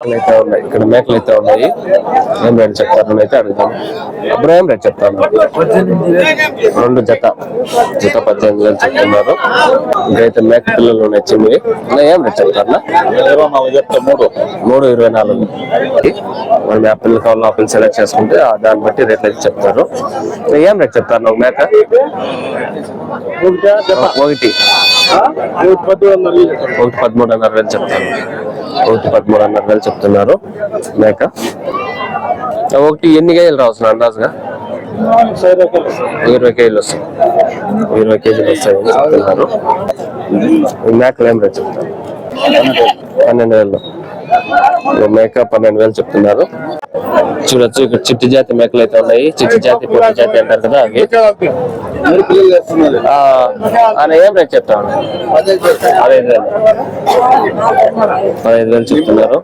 అయితే ఉన్నాయి ఇక్కడ మేకలు అయితే ఉన్నాయి. ఏం రేట్ చెప్తారు అయితే అడుగుతాం. అప్పుడు ఏం రేట్ చెప్తాను? రెండు జత 18,000 చెప్తున్నారు. ఇంకైతే మేక పిల్లలు ఉన్నాయి చిన్నవి. ఏం రేట్ చెప్తారు? 3,24. మనం యాపిల్ కావాలి ఆపిల్ సెలెక్ట్ చేసుకుంటే దాన్ని బట్టి రేట్ అయితే చెప్తారు. ఏం రేట్ చెప్తారు నాకు మేక? ఒకటి 13,500 చెప్తాను. 13,500 చెప్తున్నారు మేక. ఒకటి ఎన్ని కేజీలు రావచ్చు అందాజుగా? 20 కేజీలు వస్తాయి. 20 కేజీలు వస్తాయని చెప్తున్నారు. మేకలు ఏం రేట్ చెప్తారు? 12,000. మేక 12,000 చెప్తున్నారు. చూడొచ్చు ఇక్కడ చిట్టి జాతి మేకలు అయితే ఉన్నాయి. చిట్టి జాతి పొట్టి జాతి అంటారు కదా అవి. ఏం రేట్ చెప్తాను? 15,000 చెప్తున్నారు.